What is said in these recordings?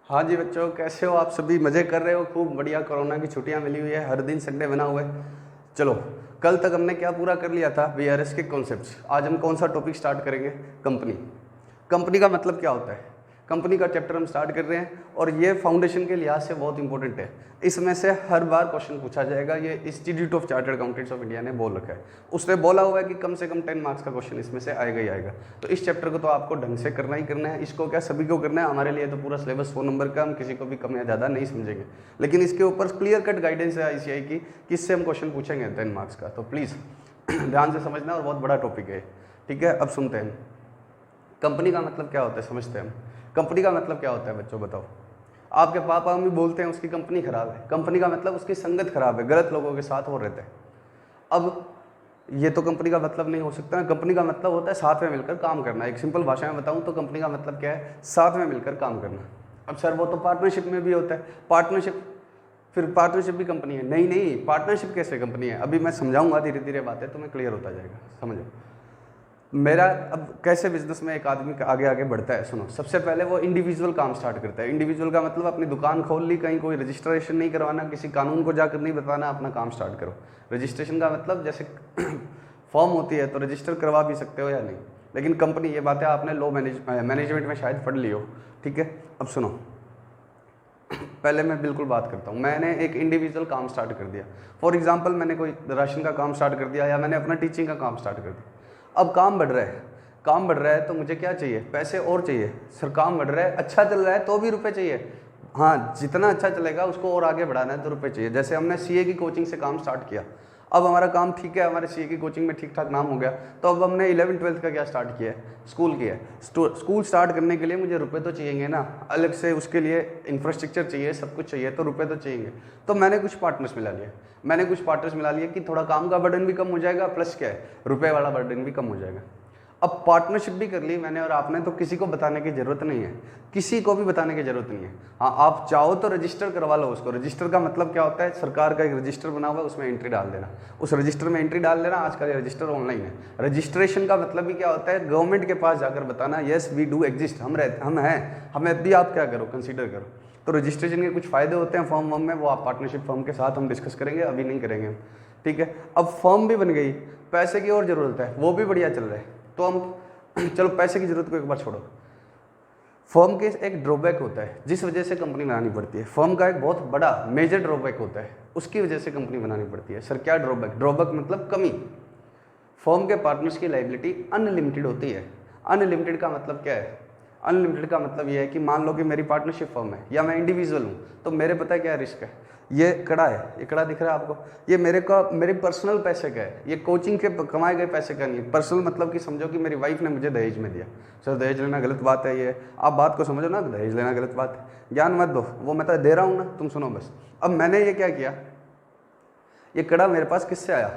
हाँ जी बच्चों, कैसे हो आप सभी? मज़े कर रहे हो? खूब बढ़िया। कोरोना की छुट्टियां मिली हुई है, हर दिन संडे बना हुआ है। चलो, कल तक हमने क्या पूरा कर लिया था? वीआरएस के कॉन्सेप्ट्स। आज हम कौन सा टॉपिक स्टार्ट करेंगे? कंपनी। कंपनी का मतलब क्या होता है? कंपनी का चैप्टर हम स्टार्ट कर रहे हैं और ये फाउंडेशन के लिहाज से बहुत इंपॉर्टेंट है। इसमें से हर बार क्वेश्चन पूछा जाएगा। ये institute of chartered accountants of India ने बोल रखा है। उसने बोला हुआ है कि कम से कम 10 मार्क्स का क्वेश्चन इसमें से आएगा ही आएगा। तो इस चैप्टर को तो आपको ढंग से करना ही करना है। इसको क्या सभी को करना है? हमारे लिए तो पूरा सिलेबस 100 नंबर का, हम किसी को भी कम या ज़्यादा नहीं समझेंगे। लेकिन इसके ऊपर क्लियर कट गाइडेंस है आईसीआई की, किससे हम क्वेश्चन पूछेंगे 10 मार्क्स का। तो प्लीज़ ध्यान से समझना, और बहुत बड़ा टॉपिक है। ठीक है, अब सुनते हैं कंपनी का मतलब क्या होता है, समझते हैं हम। कंपनी का मतलब क्या होता है बच्चों, बताओ। आपके पापा मम्मी बोलते हैं उसकी कंपनी खराब है। कंपनी का मतलब उसकी संगत खराब है, गलत लोगों के साथ वो रहते हैं। अब ये तो कंपनी का मतलब नहीं हो सकता ना। कंपनी का मतलब होता है साथ में मिलकर काम करना। एक सिंपल भाषा में बताऊं तो कंपनी का मतलब क्या है? साथ में मिलकर काम करना। अब सर वो तो पार्टनरशिप में भी होता है। पार्टनरशिप, फिर पार्टनरशिप भी कंपनी है? नहीं नहीं, पार्टनरशिप कैसे कंपनी है? अभी मैं समझाऊंगा, धीरे धीरे बातें तुम्हें क्लियर होता जाएगा। समझो मेरा, अब कैसे बिजनेस में एक आदमी आगे आगे बढ़ता है, सुनो। सबसे पहले वो इंडिविजुअल काम स्टार्ट करता है। इंडिविजुअल का मतलब अपनी दुकान खोल ली, कहीं कोई रजिस्ट्रेशन नहीं करवाना, किसी कानून को जाकर नहीं बताना, अपना काम स्टार्ट करो। रजिस्ट्रेशन का मतलब जैसे फॉर्म होती है तो रजिस्टर करवा भी सकते हो या नहीं, लेकिन कंपनी, ये बातें आपने लो मैनेजमेंट में शायद पढ़ ली हो। ठीक है, अब सुनो, पहले मैं बिल्कुल बात करता हूँ। मैंने एक इंडिविजुअल काम स्टार्ट कर दिया। फॉर एग्जांपल मैंने कोई राशन का काम स्टार्ट कर दिया, या मैंने अपना टीचिंग का काम स्टार्ट कर दिया। अब काम बढ़ रहा है, काम बढ़ रहा है तो मुझे क्या चाहिए? पैसे और चाहिए। सर काम बढ़ रहा है, अच्छा चल रहा है तो भी रुपए चाहिए। हाँ, जितना अच्छा चलेगा उसको और आगे बढ़ाना है तो रुपए चाहिए। जैसे हमने सीए की कोचिंग से काम स्टार्ट किया, अब हमारा काम ठीक है, हमारे सीए की कोचिंग में ठीक ठाक नाम हो गया, तो अब हमने 11वीं 12वीं का क्या स्टार्ट किया है? स्कूल किया है। स्कूल स्टार्ट करने के लिए मुझे रुपए तो चाहिए ना, अलग से उसके लिए इंफ्रास्ट्रक्चर चाहिए, सब कुछ चाहिए, तो रुपए तो चाहिए। तो मैंने कुछ पार्टनर्स मिला लिए। मैंने कुछ पार्टनर्स मिला लिए कि थोड़ा काम का बर्डन भी कम हो जाएगा, प्लस क्या है, रुपए वाला बर्डन भी कम हो जाएगा। अब पार्टनरशिप भी कर ली मैंने और आपने, तो किसी को बताने की जरूरत नहीं है, किसी को भी बताने की जरूरत नहीं है। हाँ, आप चाहो तो रजिस्टर करवा लो उसको। रजिस्टर का मतलब क्या होता है? सरकार का एक रजिस्टर बना हुआ है, उसमें एंट्री डाल देना, उस रजिस्टर में एंट्री डाल देना। आजकल रजिस्टर ऑनलाइन है। रजिस्ट्रेशन का मतलब भी क्या होता है? गवर्नमेंट के पास जाकर बताना, येस वी डू एग्जिस्ट, हम हैं, हमें भी आप क्या करो, कंसीडर करो। तो रजिस्ट्रेशन के कुछ फायदे होते हैं फॉर्म वॉर्म में, वो आप पार्टनरशिप फॉर्म के साथ हम डिस्कस करेंगे, अभी नहीं करेंगे। ठीक है, अब फॉर्म भी बन गई, पैसे की और जरूरत है, वो भी बढ़िया चल रहा है, तो हम चलो पैसे की जरूरत को एक बार छोड़ो। फर्म के एक ड्रॉबैक होता है जिस वजह से कंपनी बनानी पड़ती है। फर्म का एक बहुत बड़ा मेजर ड्रॉबैक होता है, उसकी वजह से कंपनी बनानी पड़ती है। सर क्या ड्रॉबैक? ड्रॉबैक मतलब कमी। फर्म के पार्टनर्स की लायबिलिटी अनलिमिटेड होती है। अनलिमिटेड का मतलब क्या है? अनलिमिटेड का मतलब ये है कि मान लो कि मेरी पार्टनरशिप फर्म है या मैं इंडिविजुअल हूँ, तो मेरे पता है क्या रिस्क है? ये कड़ा है, ये कड़ा दिख रहा है आपको? ये मेरे पर्सनल पैसे का है, ये कोचिंग के कमाए गए पैसे का नहीं है। पर्सनल मतलब कि समझो कि मेरी वाइफ ने मुझे दहेज में दिया। सर दहेज लेना गलत बात है, ये आप बात को समझो ना, दहेज लेना गलत बात है, ज्ञान मत दो, वो मैं तो दे रहा हूँ ना, तुम सुनो बस। अब मैंने ये क्या किया, ये कड़ा मेरे पास किससे आया?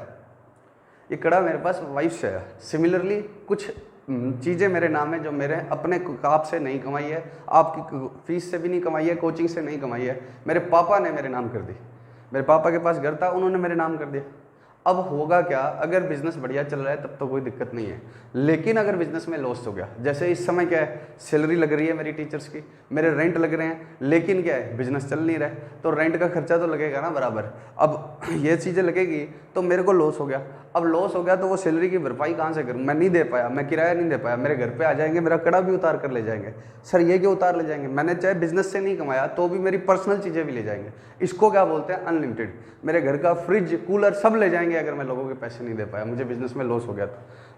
ये कड़ा मेरे पास वाइफ से आया। सिमिलरली कुछ चीज़ें मेरे नाम है जो मेरे अपने आप से नहीं कमाई है, आपकी फीस से भी नहीं कमाई है, कोचिंग से नहीं कमाई है, मेरे पापा ने मेरे नाम कर दी। मेरे पापा के पास घर था, उन्होंने मेरे नाम कर दिया। अब होगा क्या? अगर बिजनेस बढ़िया चल रहा है तब तो कोई दिक्कत नहीं है, लेकिन अगर बिजनेस में लॉस हो गया, जैसे इस समय क्या है, सैलरी लग रही है मेरी टीचर्स की, मेरे रेंट लग रहे हैं, लेकिन क्या है, बिजनेस चल नहीं रहा है, तो रेंट का खर्चा तो लगेगा ना बराबर। अब ये चीज़ें लगेगी तो मेरे को लॉस हो गया। अब लॉस हो गया तो वो सैलरी की भरपाई कहाँ से करूँ? मैं नहीं दे पाया, मैं किराया नहीं दे पाया, मेरे घर पे आ जाएंगे, मेरा कड़ा भी उतार कर ले जाएंगे। सर ये क्यों उतार ले जाएंगे? मैंने चाहे बिजनेस से नहीं कमाया तो भी मेरी पर्सनल चीज़ें भी ले जाएंगे। इसको क्या बोलते हैं? अनलिमिटेड। मेरे घर का फ्रिज कूलर सब ले जाएंगे अगर मैं लोगों के पैसे नहीं दे पाया, मुझे बिजनेस में लॉस हो गया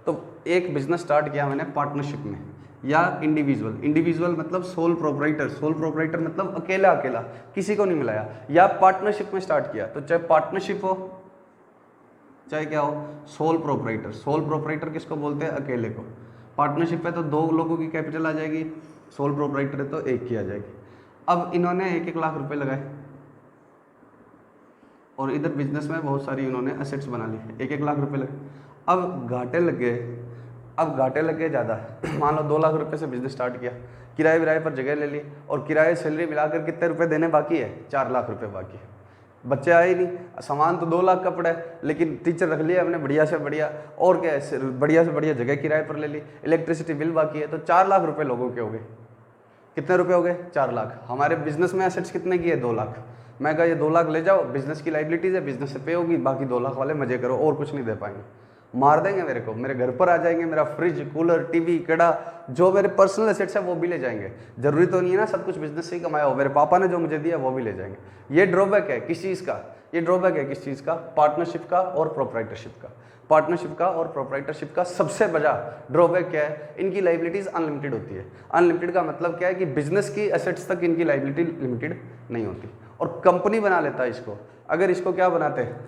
तो एक बिजनेस स्टार्ट किया मैंने पार्टनरशिप में या इंडिविजुअल। इंडिविजुअल मतलब सोल प्रोप्राइटर, सोल प्रोप्राइटर मतलब अकेला अकेला, किसी को नहीं मिलाया, या पार्टनरशिप में स्टार्ट किया। तो चाहे पार्टनरशिप हो चाहे क्या हो, सोल प्रोप्राइटर। सोल प्रोप्राइटर किसको बोलते हैं? अकेले को। पार्टनरशिप है तो 2 लोगों की कैपिटल आ जाएगी, सोल प्रोप्राइटर है तो 1 की आ जाएगी। अब इन्होंने 1-1 लाख रुपए लगाए और इधर बिजनेस में बहुत सारी उन्होंने एसेट्स बना ली, 1-1 लाख रुपए लगे। अब घाटे लग गए, अब घाटे लग गए ज़्यादा। मान लो 2 लाख रुपए से बिजनेस स्टार्ट किया, किराए विराए पर जगह ले ली, और किराए सैलरी मिलाकर कितने रुपए देने बाकी है? 4 लाख रुपए बाकी है। बच्चे आए ही नहीं, सामान तो 2 लाख का पड़ा है, लेकिन टीचर रख लिया हमने बढ़िया से बढ़िया, और क्या है, बढ़िया से बढ़िया जगह किराए पर ले ली, इलेक्ट्रिसिटी बिल बाकी है, तो 4 लाख रुपए लोगों के हो गए। कितने रुपए हो गए? 4 लाख। हमारे बिजनेस में एसेट्स कितने की है? 2 लाख। मैं कहा ये 2 लाख ले जाओ, बिजनेस की लाइबिलिटीज है, बिजनेस से पे होगी, बाकी 2 लाख वाले मजे करो, और कुछ नहीं दे पाएंगे। मार देंगे मेरे को, मेरे घर पर आ जाएंगे, मेरा फ्रिज, कूलर, टीवी, कड़ा, जो मेरे पर्सनल एसेट्स है वो भी ले जाएंगे। जरूरी तो नहीं है ना सब कुछ बिजनेस से ही कमाया हो, मेरे पापा ने जो मुझे दिया वो भी ले जाएंगे। ये ड्रॉबैक है किस चीज़ का? ये ड्रॉबैक है किस चीज़ का? पार्टनरशिप का और प्रोप्राइटरशिप का। पार्टनरशिप का और प्रोप्राइटरशिप का सबसे बड़ा ड्रॉबैक क्या है? इनकी लाइबिलिटीज अनलिमिटेड होती है। अनलिमिटेड का मतलब क्या है कि बिजनेस की एसेट्स तक इनकी लाइबिलिटी लिमिटेड नहीं होती। और कंपनी बना लेता है इसको, अगर इसको क्या बनाते हैं?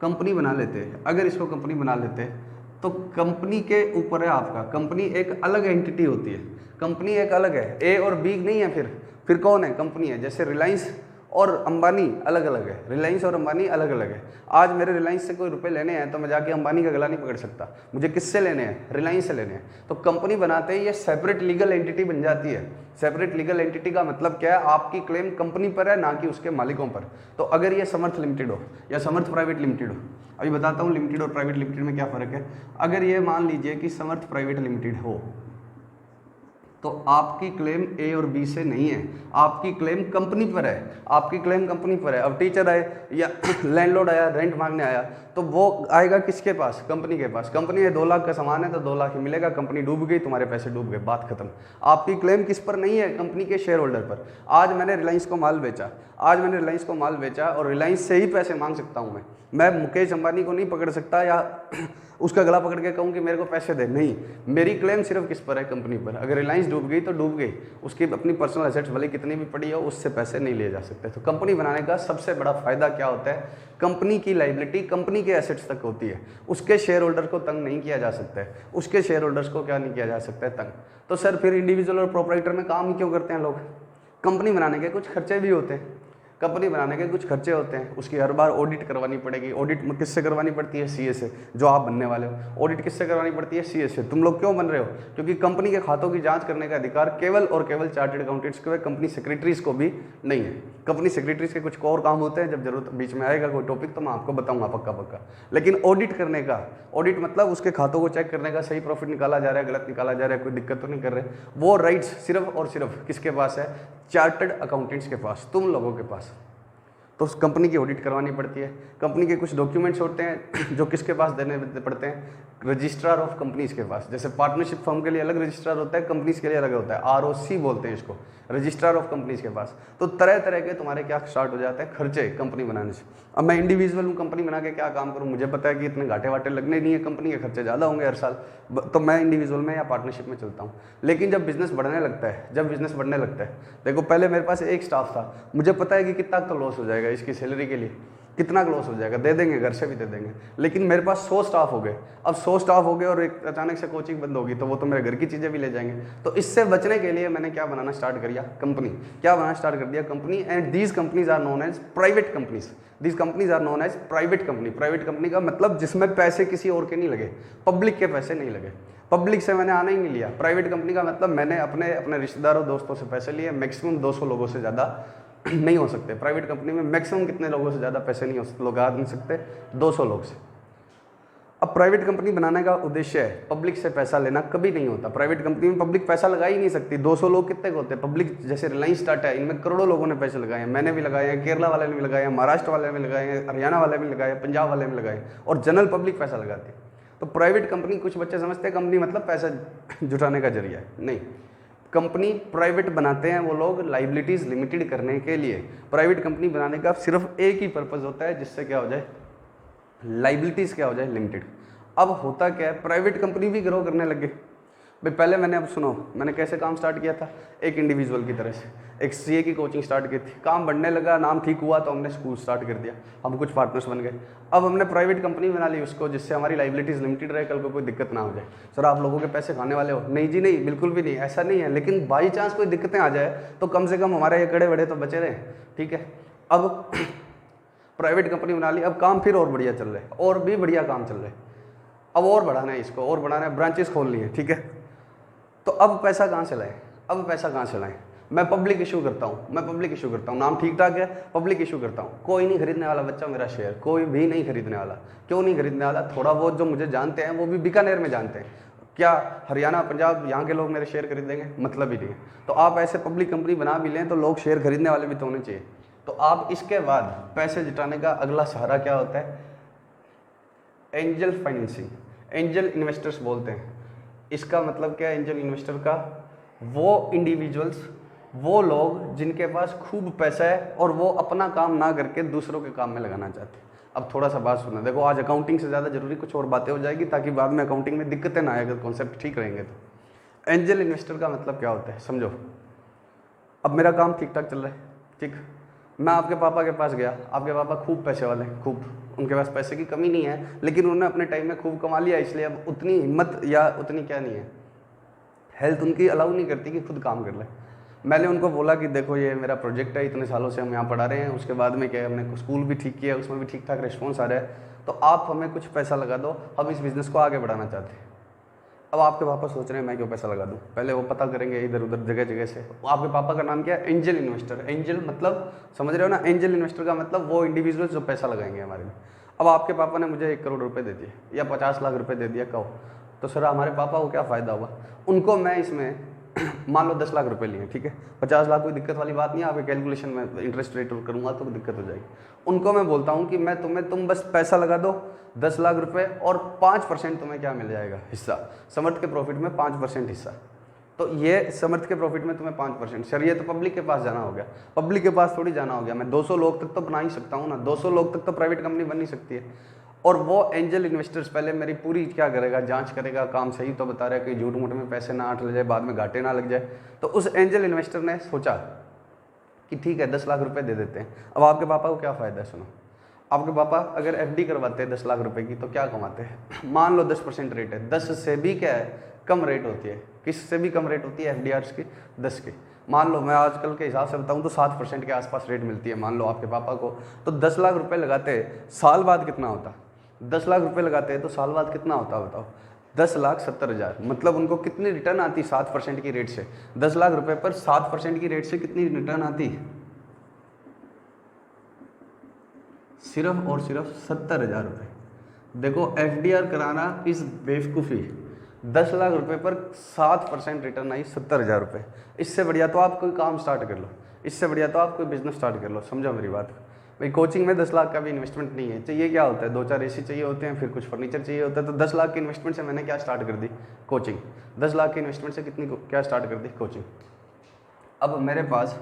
कंपनी बना लेते हैं। अगर इसको कंपनी बना लेते हैं तो कंपनी के ऊपर है आपका, कंपनी एक अलग एंटिटी होती है, कंपनी एक अलग है, ए और बी नहीं है। फिर कौन है? कंपनी है। जैसे रिलायंस और अंबानी अलग अलग है, रिलायंस और अंबानी अलग अलग है। आज मेरे रिलायंस से कोई रुपए लेने हैं तो मैं जाके अंबानी का गला नहीं पकड़ सकता, मुझे किससे लेने हैं? रिलायंस से लेने हैं। तो कंपनी बनाते ही ये सेपरेट लीगल एंटिटी बन जाती है। सेपरेट लीगल एंटिटी का मतलब क्या है? आपकी क्लेम कंपनी पर है, ना कि उसके मालिकों पर। तो अगर ये समर्थ लिमिटेड हो या समर्थ प्राइवेट लिमिटेड हो, अभी बताता हूँ लिमिटेड और प्राइवेट लिमिटेड में क्या फ़र्क है। अगर ये मान लीजिए कि समर्थ प्राइवेट लिमिटेड हो तो आपकी क्लेम ए और बी से नहीं है, आपकी क्लेम कंपनी पर है, आपकी क्लेम कंपनी पर है। अब टीचर आए या लैंडलॉर्ड आया, रेंट मांगने आया, तो वो आएगा किसके पास? कंपनी के पास। कंपनी है 2 लाख का सामान है तो 2 लाख ही मिलेगा, कंपनी डूब गई, तुम्हारे पैसे डूब गए, बात खत्म। आपकी क्लेम किस पर नहीं है? कंपनी के शेयर होल्डर पर। आज मैंने रिलायंस को माल बेचा, आज मैंने रिलायंस को माल बेचा और रिलायंस से ही पैसे मांग सकता हूँ मैं मुकेश अंबानी को नहीं पकड़ सकता या उसका गला पकड़ के कहूँ कि मेरे को पैसे दे, नहीं। मेरी क्लेम सिर्फ किस पर है? कंपनी पर। अगर रिलायंस डूब गई तो डूब गई, उसकी अपनी पर्सनल एसेट्स भले कितनी भी पड़ी हो उससे पैसे नहीं लिए जा सकते। तो कंपनी बनाने का सबसे बड़ा फायदा क्या होता है? कंपनी की लाइबिलिटी कंपनी के एसेट्स तक होती है, उसके शेयर होल्डर को तंग नहीं किया जा सकता है, उसके शेयर होल्डर्स को क्या नहीं किया जा सकता है? तंग। तो सर फिर इंडिविजुअल और प्रोपराइटर में काम ही क्यों करते हैं लोग? कंपनी बनाने के कुछ खर्चे भी होते हैं, कंपनी बनाने के कुछ खर्चे होते हैं, उसकी हर बार ऑडिट करवानी पड़ेगी। ऑडिट किससे करवानी पड़ती है? सीए से, जो आप बनने वाले हो। ऑडिट किससे करवानी पड़ती है? सीए से। तुम लोग क्यों बन रहे हो? क्योंकि कंपनी के खातों की जांच करने का अधिकार केवल और केवल चार्टर्ड अकाउंटेंट्स को है, कंपनी सेक्रेटरीज को भी नहीं है। कंपनी सेक्रेटरीज के कुछ और काम होते हैं, जब जरूरत बीच में आएगा कोई टॉपिक तो मैं आपको बताऊंगा पक्का पक्का। लेकिन ऑडिट करने का, ऑडिट मतलब उसके खातों को चेक करने का, सही प्रॉफिट निकाला जा रहा है, गलत निकाला जा रहा है, कोई दिक्कत तो नहीं कर रहे, वो राइट्स सिर्फ और सिर्फ किसके पास है? चार्टर्ड अकाउंटेंट्स के पास, तुम लोगों के पास। तो उस कंपनी की ऑडिट करवानी पड़ती है। कंपनी के कुछ डॉक्यूमेंट्स होते हैं जो किसके पास देने पड़ते हैं? रजिस्ट्रार ऑफ कंपनीज के पास। जैसे पार्टनरशिप फर्म के लिए अलग रजिस्ट्रार होता है, कंपनीज के लिए अलग होता है, आरओसी बोलते हैं इसको, रजिस्ट्रार ऑफ कंपनीज के पास। तो तरह तरह के तुम्हारे क्या स्टार्ट हो जाते हैं? खर्चे कंपनी बनाने से। अब मैं इंडिविजुअल हूँ, कंपनी बना के क्या काम करूँ? मुझे पता है कि इतने घाटे वाटे लगने नहीं है, कंपनी के खर्चे ज़्यादा होंगे हर साल, तो मैं इंडिविजुअल में या पार्टनरशिप में चलता हूँ। लेकिन जब बिजनेस बढ़ने लगता है, जब बिजनेस बढ़ने लगता है, देखो पहले मेरे पास एक स्टाफ था, मुझे पता है कि कितना तो लॉस हो जाएगा इसकी सैलरी के लिए, कितना लॉस हो जाएगा, दे देंगे, घर से भी दे देंगे। लेकिन मेरे पास 100 स्टाफ हो गए। अब 100 स्टाफ हो गए और एक अचानक से कोचिंग बंद होगी तो वो तो मेरे घर की चीज़ें भी ले जाएंगे। तो इससे बचने के लिए मैंने क्या बनाना स्टार्ट कर दिया? कंपनी। क्या बनाना स्टार्ट कर दिया? Company. And these companies are known as private companies. These companies are known as private company. Private company का मतलब जिसमें पैसे किसी और के नहीं लगे, पब्लिक के पैसे नहीं लगे, पब्लिक से मैंने आना ही नहीं लिया। प्राइवेट कंपनी का मतलब मैंने अपने रिश्तेदारों दोस्तों से पैसे लिए, मैक्सिमम 200 लोगों से ज़्यादा नहीं हो सकते। प्राइवेट कंपनी में मैक्सिमम कितने लोगों से ज़्यादा पैसे नहीं लगा नहीं सकते? 200 लोग से। अब प्राइवेट कंपनी बनाने का उद्देश्य है पब्लिक से पैसा लेना, कभी नहीं होता। प्राइवेट कंपनी में पब्लिक पैसा लगा ही नहीं सकती। 200 लोग कितने के होते हैं? पब्लिक जैसे रिलायंस टाटा है, इनमें करोड़ों लोगों ने पैसे लगाए हैं, मैंने भी लगाए हैं, केरला वाले ने भी लगाए हैं, महाराष्ट्र वाले ने भी लगाए हैं, हरियाणा वाले ने भी लगाए हैं, पंजाब वाले ने भी लगाए, और जनरल पब्लिक पैसा लगाती है। तो प्राइवेट कंपनी, कुछ बच्चे समझते हैं कंपनी मतलब पैसा जुटाने का जरिया है, नहीं। कंपनी प्राइवेट बनाते हैं वो लोग लाइबिलिटीज लिमिटेड करने के लिए। प्राइवेट कंपनी बनाने का सिर्फ एक ही पर्पज होता है, जिससे क्या हो जाए? लाइबिलिटीज क्या हो जाए? लिमिटेड। अब होता क्या है? प्राइवेट कंपनी भी ग्रो करने लगे भाई। पहले मैंने, अब सुनो, मैंने कैसे काम स्टार्ट किया था? एक इंडिविजुअल की तरह से, एक सीए की कोचिंग स्टार्ट की थी, काम बढ़ने लगा, नाम ठीक हुआ तो हमने स्कूल स्टार्ट कर दिया, हम कुछ पार्टनर्स बन गए। अब हमने प्राइवेट कंपनी बना ली उसको, जिससे हमारी लाइबिलिटीज लिमिटेड रहे, कल को कोई दिक्कत ना हो जाए। सर आप लोगों के पैसे खाने वाले हो? नहीं जी नहीं, बिल्कुल भी नहीं, ऐसा नहीं है। लेकिन बाई चांस कोई दिक्कतें आ जाए तो कम से कम हमारे ये कड़े बड़े तो बचे रहे, ठीक है। अब प्राइवेट कंपनी बना ली, अब काम फिर और बढ़िया चल रहा है, और भी बढ़िया काम चल रहा है। अब और बढ़ाना है इसको, और बढ़ाना है, ब्रांचेस खोलनी है, ठीक है। तो अब पैसा कहाँ से लाएं? अब पैसा कहाँ से लाएं? मैं पब्लिक इशू करता हूँ, नाम ठीक ठाक है, पब्लिक इशू करता हूँ। कोई नहीं खरीदने वाला बच्चा मेरा शेयर, कोई भी नहीं खरीदने वाला। क्यों नहीं खरीदने वाला? थोड़ा बहुत जो मुझे जानते हैं वो भी बीकानेर में जानते हैं, क्या हरियाणा पंजाब यहाँ के लोग मेरे शेयर खरीदेंगे? मतलब ही नहीं है। तो आप ऐसे पब्लिक कंपनी बना भी लें तो लोग शेयर खरीदने वाले भी तो होने चाहिए। तो आप इसके बाद पैसे जुटाने का अगला सहारा क्या होता है? एंजल फाइनेंसिंग, एंजल इन्वेस्टर्स बोलते हैं। इसका मतलब क्या है एंजल इन्वेस्टर का? वो इंडिविजुअल्स, वो लोग जिनके पास खूब पैसा है और वो अपना काम ना करके दूसरों के काम में लगाना चाहते हैं। अब थोड़ा सा बात सुना, देखो आज अकाउंटिंग से ज़्यादा जरूरी कुछ और बातें हो जाएगी ताकि बाद में अकाउंटिंग में दिक्कतें ना आए अगर कॉन्सेप्ट ठीक रहेंगे तो। एंजल इन्वेस्टर का मतलब क्या होता है समझो। अब मेरा काम ठीक ठाक चल रहा है, ठीक, मैं आपके पापा के पास गया, आपके पापा खूब पैसे वाले हैं, खूब, उनके पास पैसे की कमी नहीं है, लेकिन उन्होंने अपने टाइम में खूब कमा लिया, इसलिए अब उतनी हिम्मत या उतनी क्या नहीं है, हेल्थ उनकी अलाउ नहीं करती कि खुद काम कर ले। मैंने उनको बोला कि देखो ये मेरा प्रोजेक्ट है, इतने सालों से हम यहाँ पढ़ा रहे हैं, उसके बाद में क्या है हमने स्कूल भी ठीक किया, उसमें भी ठीक ठाक रिस्पॉन्स आ रहा है, तो आप हमें कुछ पैसा लगा दो, हम इस बिज़नेस को आगे बढ़ाना चाहते हैं। अब आपके पापा सोच रहे हैं मैं क्यों पैसा लगा दूँ, पहले वो पता करेंगे इधर उधर जगह जगह से। आपके पापा का नाम क्या है? Angel investor. एंजल मतलब समझ रहे हो ना, एंजल इन्वेस्टर का मतलब वो इंडिविजुअल जो पैसा लगाएंगे हमारे में। अब आपके पापा ने मुझे 1 करोड़ रुपए दे दिए या 50 लाख रुपए दे दिया कहो, तो सर हमारे पापा को क्या फ़ायदा हुआ? उनको मैं इसमें मान लो 10 लाख रुपए लिए, ठीक है, 50 लाख कोई दिक्कत वाली बात नहीं है, आपके कैलकुलेशन में इंटरेस्ट रेट करूँगा तो दिक्कत हो जाएगी। उनको मैं बोलता हूँ कि मैं तुम बस पैसा लगा दो 10 लाख रुपए और 5% तुम्हें क्या मिल जाएगा? हिस्सा, समर्थ के प्रॉफिट में 5% हिस्सा। तो ये समर्थ के प्रॉफिट में तुम्हें 5%। सर ये तो पब्लिक के पास जाना हो गया, पब्लिक के पास थोड़ी जाना हो गया, मैं 200 लोग तक तो बना ही सकता हूँ ना, 200 लोग तक तो प्राइवेट कंपनी बन नहीं सकती है। और वो एंजल इन्वेस्टर्स पहले मेरी पूरी क्या करेगा, जांच करेगा, काम सही तो बता रहा है, कि झूठ मूठ में पैसे ना आठ ले जाए, बाद में घाटे ना लग जाए। तो उस एंजल इन्वेस्टर ने सोचा कि ठीक है 10 लाख रुपए दे देते हैं। अब आपके पापा को क्या फ़ायदा है? सुनो, आपके पापा अगर एफडी करवाते हैं 10 लाख रुपए की तो क्या कमाते हैं? मान लो 10% रेट है, 10 से भी क्या है कम रेट होती है, किससे भी कम रेट होती है एफडीआर्स की, 10 की। मान लो मैं आजकल के हिसाब से बताऊं तो 7% के आसपास रेट मिलती है, मान लो आपके पापा को। तो 10 लाख रुपए लगाते साल बाद कितना होता? 10 लाख रुपए लगाते हैं तो साल बाद कितना होता बताओ? 10,70,000। मतलब उनको कितनी रिटर्न आती 7% की रेट से? 10 लाख रुपए पर 7% की रेट से कितनी रिटर्न आती? सिर्फ और सिर्फ 70,000 रुपये। देखो एफडीआर कराना इस बेवकूफ़ी, 10 लाख रुपए पर 7% रिटर्न आई 70,000 रुपये। इससे बढ़िया तो आप कोई काम स्टार्ट कर लो, इससे बढ़िया तो आप कोई बिजनेस स्टार्ट कर लो। समझो मेरी बात भाई, कोचिंग में 10 लाख का भी इन्वेस्टमेंट नहीं है, चाहिए क्या होता है? 2-4 एसी चाहिए होते हैं, फिर कुछ फर्नीचर चाहिए होता है। तो 10 लाख के इन्वेस्टमेंट से मैंने क्या स्टार्ट कर दी? कोचिंग। 10 लाख के इन्वेस्टमेंट से कितनी क्या स्टार्ट कर दी? कोचिंग। अब मेरे पास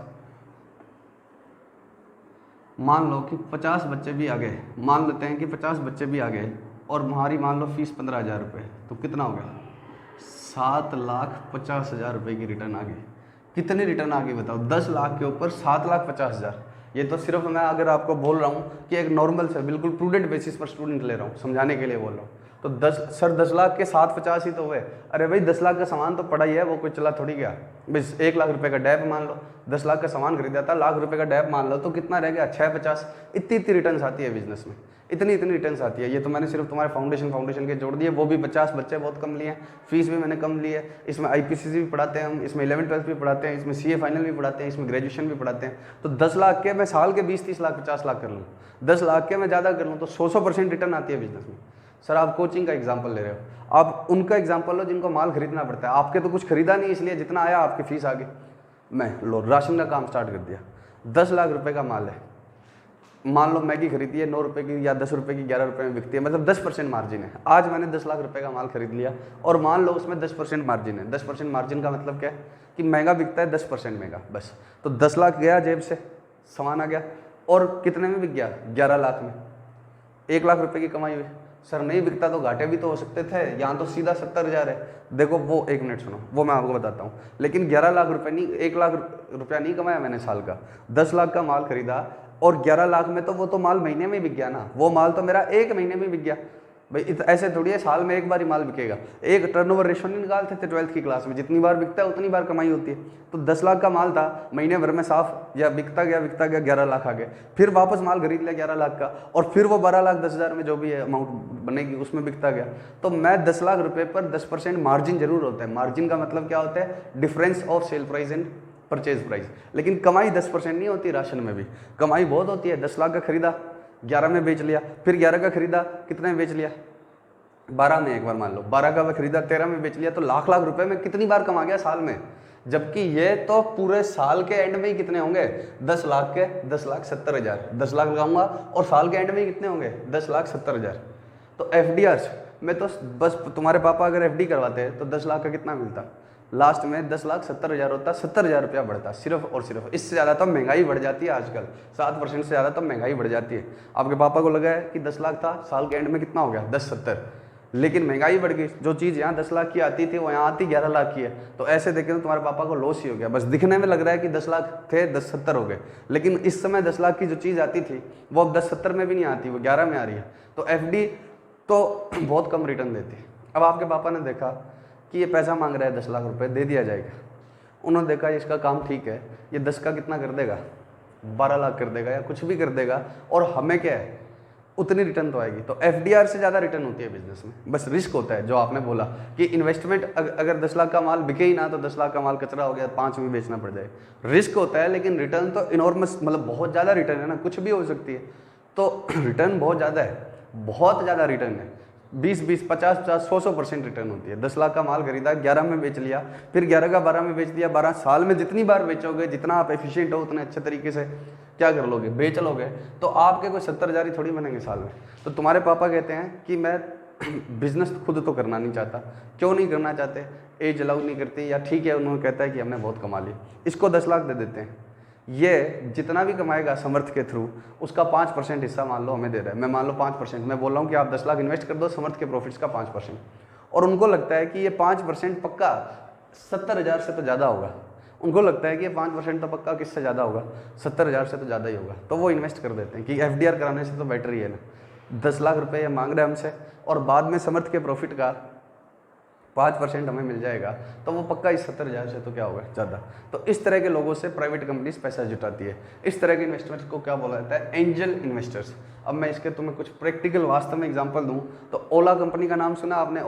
मान लो कि 50 बच्चे भी आ गए, मान लेते हैं कि 50 बच्चे भी आ गए और हमारी मान लो फीस 15,000 रुपये, तो कितना हो गया? 7,50,000 रुपये की रिटर्न आ गई। कितनी रिटर्न आ गई बताओ? 10 लाख के ऊपर 7,50,000। ये तो सिर्फ मैं अगर आपको बोल रहा हूँ कि एक नॉर्मल से बिल्कुल प्रूडेंट बेसिस पर स्टूडेंट ले रहा हूँ, समझाने के लिए बोल रहा हूँ। तो 10 लाख के 750 ही तो हुए। अरे भाई 10 लाख का सामान तो पड़ा ही है, वो कोई चला थोड़ी गया। बस 1 लाख रुपए का डैप मान लो, 10 लाख का सामान खरीदा था, लाख रुपए का डैप मान लो, तो कितना रह गया? 650। इतनी रिटर्न्स आती है बिजनेस में, इतनी रिटर्न्स आती है। ये तो मैंने सिर्फ तुम्हारे फाउंडेशन के जोड़ दिए, वो भी 50 बच्चे बहुत कम लिए हैं, फीस भी मैंने कम ली है। इसमें IPCC भी पढ़ाते हैं हम, इसमें 11-12 भी पढ़ाते हैं, इसमें CA फाइनल भी पढ़ाते हैं, इसमें ग्रेजुएशन भी पढ़ाते हैं। तो 10 लाख के मैं साल के 20-30 लाख 50 लाख कर लूँ, 10 लाख के मैं ज़्यादा कर लूँ तो 100% रिटर्न आती है बिजनेस में। सर आप कोचिंग का एग्जाम्पल ले रहे हो, आप उनका एग्जाम्पल लो जिनको माल खरीदना पड़ता है। आपके तो कुछ खरीदा नहीं, इसलिए जितना आया आपकी फीस आ गई। मैं लो राशन का काम स्टार्ट कर दिया, 10 लाख रुपए का माल है, मान लो मैगी खरीदी है 9 रुपये की या 10 रुपये की, 11 रुपये में बिकती है, मतलब 10% मार्जिन है। आज मैंने 10 लाख रुपए का माल खरीद लिया और मान लो उसमें 10% मार्जिन है। 10% मार्जिन का मतलब क्या है कि महंगा बिकता है 10% महंगा, बस। तो 10 लाख गया जेब से, सामान आ गया, और कितने में बिक गया? 11 लाख में। 1 लाख रुपए की कमाई हुई। सर नहीं बिकता तो घाटे भी तो हो सकते थे, यहाँ तो सीधा 70,000 है। देखो वो 1 मिनट सुनो, वो मैं आपको बताता हूँ। लेकिन 11 लाख रुपए नहीं, 1 लाख रुपया नहीं कमाया मैंने साल का, 10 लाख का माल खरीदा और 11 लाख में तो वो तो माल महीने में बिक गया ना, वो माल तो मेरा 1 महीने में बिक गया। भाई ऐसे थोड़ी है साल में एक बार ही माल बिकेगा। एक टर्नओवर रेशो नहीं निकालते थे 12th की क्लास में, जितनी बार बिकता है उतनी बार कमाई होती है। तो 10 लाख का माल था, महीने भर में साफ या बिकता गया 11 लाख आ गए, फिर वापस माल खरीद लिया 11 लाख का, और फिर वो 12,10,000 में जो भी है अमाउंट बनेगी उसमें बिकता गया। तो मैं 10 लाख रुपए पर 10% मार्जिन जरूर होता है। मार्जिन का मतलब क्या होता है? Difference of sale price and purchase price. लेकिन कमाई 10% नहीं होती, राशन में भी कमाई बहुत होती है। 10 लाख का खरीदा 11 में बेच लिया, फिर 11 का खरीदा कितने में बेच लिया? 12 में एक बार मान लो 12 का मैं खरीदा 13 में बेच लिया, तो लाख लाख रुपए में कितनी बार कमा गया साल में। जबकि ये तो पूरे साल के एंड में ही कितने होंगे, 10 लाख के 10,70,000, 10 लाख लगाऊंगा और साल के एंड में ही कितने होंगे, 10,70,000। तो एफडीआर में तो बस तुम्हारे पापा अगर एफडी करवाते हैं तो 10 लाख का कितना मिलता, लास्ट में 10,70,000 होता, 70,000 रुपया बढ़ता सिर्फ और सिर्फ। इससे ज़्यादा तो महंगाई बढ़ जाती है आजकल, 7% से ज़्यादा तो महंगाई बढ़ जाती है। आपके पापा को लगा है कि 10 लाख था, साल के एंड में कितना हो गया, 10,70, लेकिन महंगाई बढ़ गई। जो चीज़ यहाँ 10 लाख की आती थी वो यहाँ आती 11 लाख की है। तो ऐसे देखें तो तुम्हारे पापा को लॉस ही हो गया। बस दिखने में लग रहा है कि 10 लाख थे, 10,70 हो गए, लेकिन इस समय 10 लाख की जो चीज़ आती थी वो अब 10,70 में भी नहीं आती, वो 11 में आ रही है। तो एफडी तो बहुत कम रिटर्न देती है। अब आपके पापा ने देखा कि ये पैसा मांग रहा है 10 लाख रुपए, दे दिया जाएगा। उन्होंने देखा इसका काम ठीक है, ये 10 का कितना कर देगा, 12 लाख कर देगा या कुछ भी कर देगा, और हमें क्या है उतनी रिटर्न तो आएगी। तो एफडीआर से ज़्यादा रिटर्न होती है बिजनेस में। बस रिस्क होता है, जो आपने बोला कि इन्वेस्टमेंट अगर 10 लाख का माल बिके ही ना तो 10 लाख का माल कचरा हो गया, 5 में बेचना पड़ जाए। रिस्क होता है, लेकिन रिटर्न तो इनॉर्मस, मतलब बहुत ज़्यादा रिटर्न है ना, कुछ भी हो सकती है। तो रिटर्न बहुत ज़्यादा है, बहुत ज़्यादा रिटर्न है। 20-20, 50-50, 100% रिटर्न होती है। 10 लाख का माल खरीदा, 11 में बेच लिया, फिर 11 का 12 में बेच दिया। 12 साल में जितनी बार बेचोगे, जितना आप एफिशिएंट हो उतने अच्छे तरीके से क्या कर लोगे, बेच लोगे, तो आपके कोई 70,000 ही थोड़ी बनेंगे साल में। तो तुम्हारे पापा कहते हैं कि मैं बिजनेस खुद तो करना नहीं चाहता। क्यों नहीं करना चाहते, एज अलाउ नहीं करती, या ठीक है उन्होंने कहता है कि हमने बहुत कमा ली, इसको 10 लाख दे देते हैं। ये जितना भी कमाएगा समर्थ के थ्रू, उसका 5% हिस्सा मान लो हमें दे रहा है। मैं मान लो 5%, मैं बोल रहा हूँ कि आप 10 लाख इन्वेस्ट कर दो समर्थ के प्रॉफिट्स का 5%, और उनको लगता है कि ये 5% पक्का 70,000 से तो ज़्यादा होगा। उनको लगता है कि ये 5% तो पक्का किससे ज़्यादा होगा, 70,000 से तो ज़्यादा ही होगा। तो वो इन्वेस्ट कर देते हैं कि एफडीआर कराने से तो बेटर ही है ना। 10 लाख रुपये ये मांग रहे हैं हमसे, और बाद में समर्थ के प्रॉफिट का 5% हमें मिल जाएगा, तो वो पक्का इस 70,000 से तो क्या होगा, ज़्यादा। तो इस तरह के लोगों से प्राइवेट कंपनीज पैसा जुटाती है। इस तरह के इन्वेस्टर्स को क्या बोला जाता है, एंजल इन्वेस्टर्स। अब मैं इसके तुम्हें कुछ प्रैक्टिकल वास्तव में एग्जांपल दूं तो ओला कंपनी का नाम सुना आपने,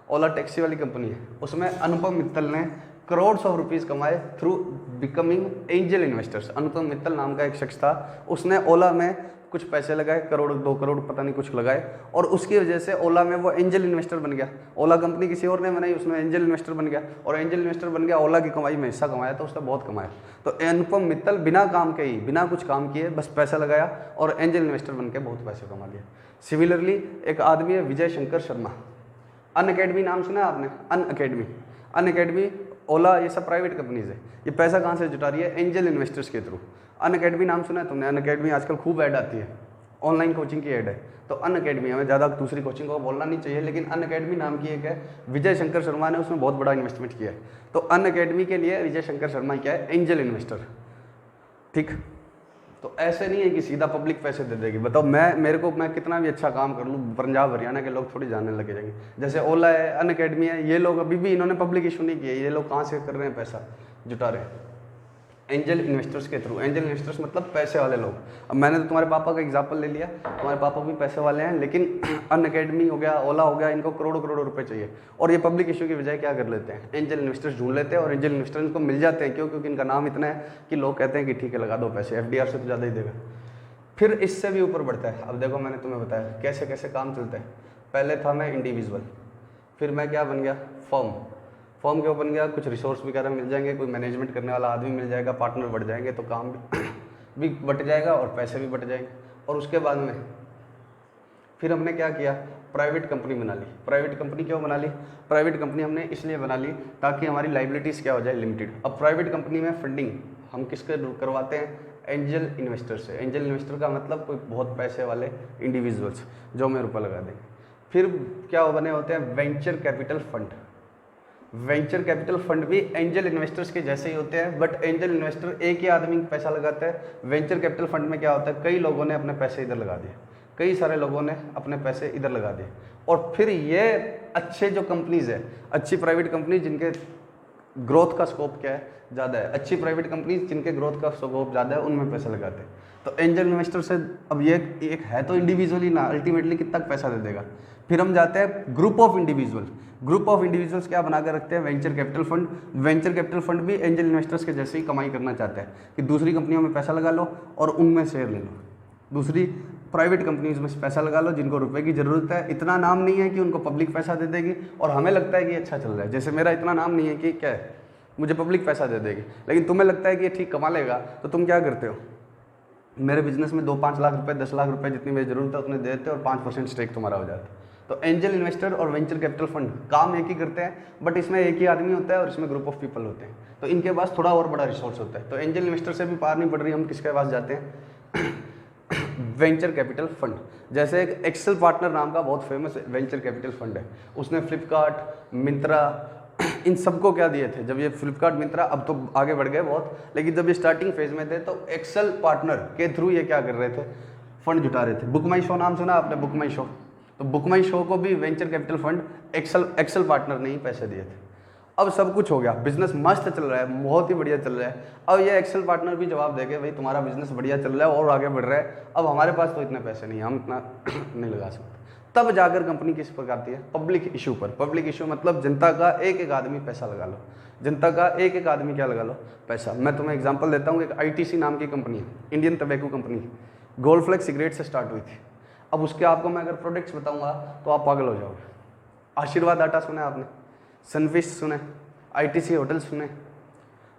ओला टैक्सी वाली कंपनी है। उसमें अनुपम मित्तल ने करोड्स ऑफ रुपीज़ कमाए through becoming angel investors. Anupam Mittal नाम का एक शख्स था, उसने ओला में कुछ पैसे लगाए, करोड़ 2 करोड़ पता नहीं कुछ लगाए, और उसकी वजह से ओला में वो एंजल इन्वेस्टर बन गया। ओला कंपनी किसी और ने बनाई, उसमें एंजल इन्वेस्टर बन गया, और एंजल इन्वेस्टर बन गया, ओला की कमाई में हिस्सा कमाया, तो उसने बहुत कमाया। तो अनुपम मित्तल बिना काम के ही, बिना कुछ काम किए बस पैसा लगाया और एंजल इन्वेस्टर बन के बहुत पैसे कमा लिया। सिमिलरली एक आदमी है विजय शंकर शर्मा, अनअकैडमी नाम सुना है आपने, अनअकैडमी, ओला, ये सब प्राइवेट कंपनीज है। ये पैसा कहाँ से जुटा रही है, एंजल इन्वेस्टर्स के थ्रू। अनअकैडमी नाम सुना है तुमने, अनअकैडमी आजकल खूब ऐड आती है, ऑनलाइन कोचिंग की ऐड है। तो अनअकैडमी, हमें ज़्यादा दूसरी कोचिंग को बोलना नहीं चाहिए, लेकिन अनअकैडमी नाम की एक है, विजय शंकर शर्मा ने उसमें बहुत बड़ा इन्वेस्टमेंट किया है। तो अनअकैडमी के लिए विजय शंकर शर्मा क्या है, एंजल इन्वेस्टर। ठीक, तो ऐसे नहीं है कि सीधा पब्लिक पैसे दे देगी। बताओ मैं कितना भी अच्छा काम कर लूँ, पंजाब हरियाणा के लोग थोड़ी जानने लगे जाएंगे। जैसे ओला है, अनअकैडमी है, ये लोग अभी भी इन्होंने पब्लिक इशू नहीं किया, ये लोग कहाँ से कर रहे हैं, पैसा जुटा रहे हैं एंजल इन्वेस्टर्स के थ्रू। एंजल इन्वेस्टर्स मतलब पैसे वाले लोग। अब मैंने तो तुम्हारे पापा का एग्जांपल ले लिया, तुम्हारे पापा भी पैसे वाले हैं, लेकिन अनअकैडमी हो गया, ओला हो गया, इनको करोड़ों करोड़ों रुपए चाहिए, और ये पब्लिक इशू की बजाय क्या कर लेते हैं, एंजल इन्वेस्टर्स ढूंढ लेते हैं, और एंजल इन्वेस्टर्स इनको मिल जाते हैं। क्यों? क्योंकि इनका नाम इतना है कि लोग कहते हैं कि ठीक है लगा दो पैसे, एफडीआर से तो ज़्यादा ही देगा। फिर इससे भी ऊपर बढ़ता है। अब देखो मैंने तुम्हें बताया कैसे कैसे काम चलता है। पहले था मैं इंडिविजुअल, फिर मैं क्या बन गया, फॉर्म क्यों बन गया, कुछ रिसोर्स वगैरह मिल जाएंगे, कोई मैनेजमेंट करने वाला आदमी मिल जाएगा, पार्टनर बढ़ जाएंगे, तो काम भी बट जाएगा और पैसे भी बट जाएंगे। और उसके बाद में फिर हमने क्या किया, प्राइवेट कंपनी बना ली। प्राइवेट कंपनी क्यों बना ली, प्राइवेट कंपनी हमने इसलिए बना ली ताकि हमारी लाइबिलिटीज़ क्या हो जाए, लिमिटेड। अब प्राइवेट कंपनी में फंडिंग हम किसके करवाते हैं, एंजल इन्वेस्टर से। एंजल इन्वेस्टर का मतलब कोई बहुत पैसे वाले इंडिविजुअल्स जो हमें रुपये लगा देंगे। फिर क्या बने होते हैं, venture capital fund. Venture capital fund भी एंजल इन्वेस्टर्स के जैसे ही होते हैं, बट एंजल इन्वेस्टर एक ही आदमी पैसा लगाता है। वेंचर कैपिटल फंड में क्या होता है, कई लोगों ने अपने पैसे इधर लगा दिए, कई सारे लोगों ने अपने पैसे इधर लगा दिए, और फिर ये अच्छे जो कंपनीज है, अच्छी प्राइवेट कंपनी जिनके ग्रोथ का स्कोप क्या है, ज़्यादा है, अच्छी प्राइवेट कंपनीज जिनके ग्रोथ का स्कोप ज़्यादा है, उनमें पैसा लगाते हैं। तो एंजल इन्वेस्टर से अब ये एक है तो इंडिविजुअली ना, अल्टीमेटली कितना पैसा दे देगा। फिर हम जाते हैं ग्रुप ऑफ इंडिविजुअल्स क्या बना कर रखते हैं, venture capital fund. Venture capital fund भी एंजल इन्वेस्टर्स के जैसे ही कमाई करना चाहते हैं कि दूसरी कंपनियों में पैसा लगा लो और उनमें शेयर ले लो। दूसरी प्राइवेट कंपनीज में पैसा लगा लो जिनको रुपए की ज़रूरत है, इतना नाम नहीं है कि उनको पब्लिक पैसा दे देगी और हमें लगता है कि अच्छा चल रहा है। जैसे मेरा इतना नाम नहीं है कि क्या है, मुझे पब्लिक पैसा दे देगी, लेकिन तुम्हें लगता है कि ये ठीक कमा लेगा, तो तुम क्या करते हो, मेरे बिजनेस में 2-5 लाख रुपए 10 लाख रुपए जितनी मेरी जरूरत है उतने दे देते हो और 5% स्टेक तुम्हारा हो जाता है। तो एंजल इन्वेस्टर और वेंचर कैपिटल फंड काम एक ही करते हैं, बट इसमें एक ही आदमी होता है और इसमें ग्रुप ऑफ पीपल होते हैं, तो इनके पास थोड़ा और बड़ा रिसोर्स होता है। तो एंजल इन्वेस्टर से भी पार नहीं पड़ रही, हम किसके पास जाते हैं, वेंचर कैपिटल फंड। जैसे एक एक्सेल पार्टनर नाम का बहुत फेमस वेंचर कैपिटल फंड है, उसने फ्लिपकार्ट, मिंत्रा, इन सबको क्या दिए थे, जब ये फ्लिपकार्ट, मिंत्रा अब तो आगे बढ़ गए बहुत, लेकिन जब ये स्टार्टिंग फेज में थे तो एक्सेल पार्टनर के थ्रू ये क्या कर रहे थे, फंड जुटा रहे थे। बुक माई शो नाम सुना आपने, बुक माई शो, तो बुक माई शो को भी venture capital fund Accel partner ने ही पैसे दिए थे। अब सब कुछ हो गया, बिजनेस मस्त चल रहा है, बहुत ही बढ़िया चल रहा है। अब ये एक्सेल पार्टनर भी जवाब देंगे, भाई तुम्हारा बिजनेस बढ़िया चल रहा है और आगे बढ़ रहा है, अब हमारे पास तो इतने पैसे नहीं, हम इतना नहीं लगा सकते। तब जाकर कंपनी किस पर आती है, पब्लिक इशू पर। पब्लिक इशू मतलब जनता का एक एक आदमी पैसा लगा लो, जनता का एक एक आदमी क्या लगा लो, पैसा। मैं तुम्हें एग्जांपल देता हूँ, एक ITC नाम की कंपनी है, Indian tobacco company, gold flakes cigarette से स्टार्ट हुई थी। अब उसके आपको मैं अगर प्रोडक्ट्स बताऊंगा तो आप पागल हो जाओगे। आशीर्वाद आटा सुना आपने, सनफिस्ट सुने, ITC होटल सुने,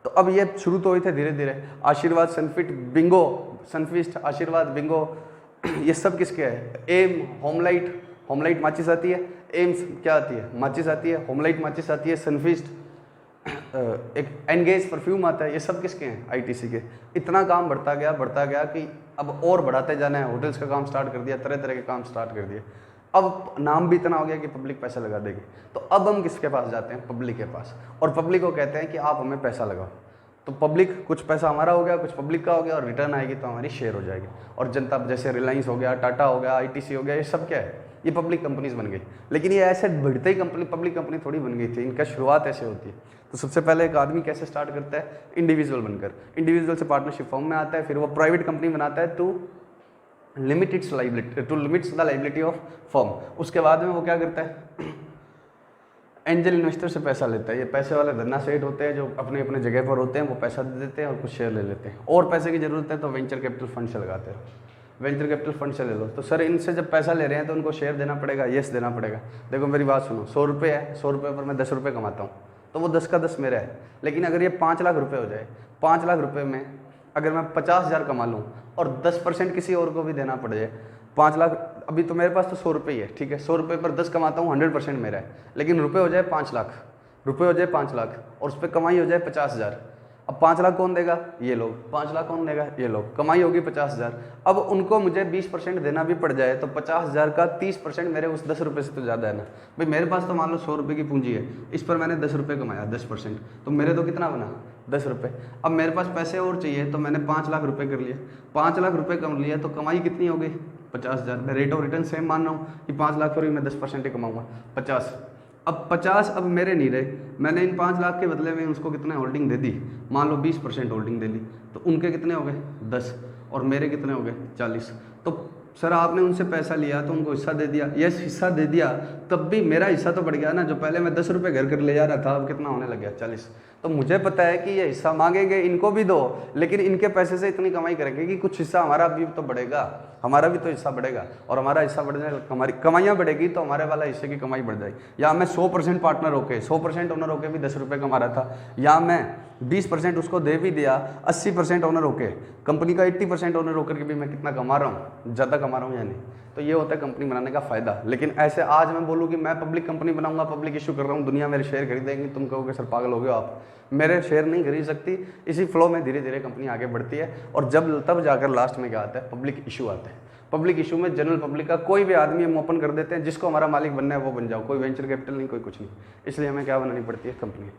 तो अब ये शुरू तो हुए थे धीरे धीरे, आशीर्वाद, सनफिट, बिंगो, सनफिस्ट, आशीर्वाद, बिंगो, ये सब किसके है, एम, होमलाइट माचिस आती है, एम्स क्या आती है, माचिस आती है, होमलाइट माचिस आती है, सनफिस्ट, एक एनगेज परफ्यूम आता है, ये सब किसके हैं, ITC के। इतना काम बढ़ता गया कि अब और बढ़ाते जाना है, होटल्स का काम स्टार्ट कर दिया, तरह तरह के काम स्टार्ट कर दिए। अब नाम भी इतना हो गया कि पब्लिक पैसा लगा देगी, तो अब हम किसके पास जाते हैं, पब्लिक के पास, और पब्लिक को कहते हैं कि आप हमें पैसा लगाओ। तो पब्लिक, कुछ पैसा हमारा हो गया, कुछ पब्लिक का हो गया, और रिटर्न आएगी तो हमारी शेयर हो जाएगी। और जनता, जैसे रिलायंस हो गया, टाटा हो गया, ITC हो गया, ये सब क्या है, ये पब्लिक कंपनीज बन गई। लेकिन ये ऐसे बढ़ते ही कंपनी पब्लिक कंपनी थोड़ी बन गई थी, इनका शुरुआत ऐसे होती है। तो सबसे पहले एक आदमी कैसे स्टार्ट करता है, इंडिविजुअल बनकर, इंडिविजुअल से पार्टनरशिप फॉर्म में आता है, फिर वो प्राइवेट कंपनी बनाता है to limit its liability, to limits the liability of firm. उसके बाद में वो क्या करता है, एंजल इन्वेस्टर से पैसा लेता है। ये पैसे वाले धन्ना सेठ होते हैं जो अपने अपने जगह पर होते हैं, वो पैसा दे देते हैं और कुछ शेयर ले लेते हैं। और पैसे की जरूरत है तो वेंचर कैपिटल फंड से लगाते हैं, वेंचर कैपिटल फंड से ले लो। तो सर इनसे जब पैसा ले रहे हैं तो उनको शेयर देना पड़ेगा, यस देना पड़ेगा। देखो मेरी बात सुनो, 100 रुपये है, 100 रुपये पर मैं 10 रुपये कमाता हूँ, तो वो 10 का 10 मेरा है। लेकिन अगर ये 5 लाख रुपये हो जाए, 5 लाख रुपये में अगर मैं 50,000 कमा लूँ और 10% किसी और को भी देना पड़ जाए, 5 लाख, अभी तो मेरे पास तो 100 रुपये ही है, ठीक है, 100 रुपये पर 10 कमाता हूँ, 100% मेरा है। लेकिन रुपये हो जाए 5 लाख, रुपये हो जाए 5 लाख और उस पर कमाई हो जाए 50,000। अब 5 लाख कौन देगा, ये लोग, 5 लाख कौन देगा, ये लोग, कमाई होगी 50,000। अब उनको मुझे 20% देना भी पड़ जाए तो 50,000 का 30% मेरे उस 10 रुपये से तो ज़्यादा है ना भाई। मेरे पास तो मान लो 100 रुपये की पूंजी है, इस पर मैंने 10 रुपये कमाया, 10%, तो मेरे तो कितना बना, 10 रुपये। अब मेरे पास पैसे और चाहिए तो मैंने 5 लाख रुपये कर लिए, 5 लाख रुपये कम लिया तो कमाई कितनी हो गई, 50,000। मैं रेट ऑफ रिटर्न सेम मान रहा हूँ कि 5 लाख पर भी मैं 10% ही कमाऊँगा, 50। अब 50 अब मेरे नहीं रहे, मैंने इन 5 लाख के बदले में उसको कितने होल्डिंग दे दी, मान लो 20% होल्डिंग दे ली, तो उनके कितने हो गए 10 और मेरे कितने हो गए 40। तो सर आपने उनसे पैसा लिया तो उनको हिस्सा दे दिया, यस हिस्सा दे दिया, तब भी मेरा हिस्सा तो बढ़ गया ना। जो पहले मैं 10 रुपये घर कर ले जा रहा था, अब कितना होने लग गया 40। तो मुझे पता है कि ये हिस्सा मांगेंगे, इनको भी दो, लेकिन इनके पैसे से इतनी कमाई करेंगे कि कुछ हिस्सा हमारा भी तो बढ़ेगा, हमारा भी तो हिस्सा बढ़ेगा, और हमारा हिस्सा बढ़ जाए, हमारी कमाइयाँ बढ़ेगी तो हमारे वाला हिस्से की कमाई बढ़ जाएगी। या मैं 100% पार्टनर होके, 100% ओनर होके भी 10 रुपये कमा रहा था, या मैं 20% उसको दे भी दिया, 80% ओनर होके, कंपनी का 80% ओनर होकर के भी मैं कितना कमा रहा हूँ, ज़्यादा कमा रहा हूँ या नहीं। तो ये होता है कंपनी बनाने का फ़ायदा। लेकिन ऐसे आज मैं बोलूँ कि मैं पब्लिक कंपनी बनाऊंगा, पब्लिक इशू कर रहा हूँ, दुनिया मेरे शेयर खरीदेंगे, तुम कहोगे सर पागल हो गए आप, मेरे शेयर नहीं खरीद सकती। इसी फ्लो में धीरे धीरे कंपनी आगे बढ़ती है, और जब तब जाकर लास्ट में क्या आता है, पब्लिक इशू आता है। पब्लिक इशू में जनरल पब्लिक का कोई भी आदमी हम ओपन कर देते हैं, जिसको हमारा मालिक बनना है वो बन जाओ, कोई वेंचर कैपिटल नहीं, कोई कुछ नहीं। इसलिए हमें क्या बनानी पड़ती है, कंपनी।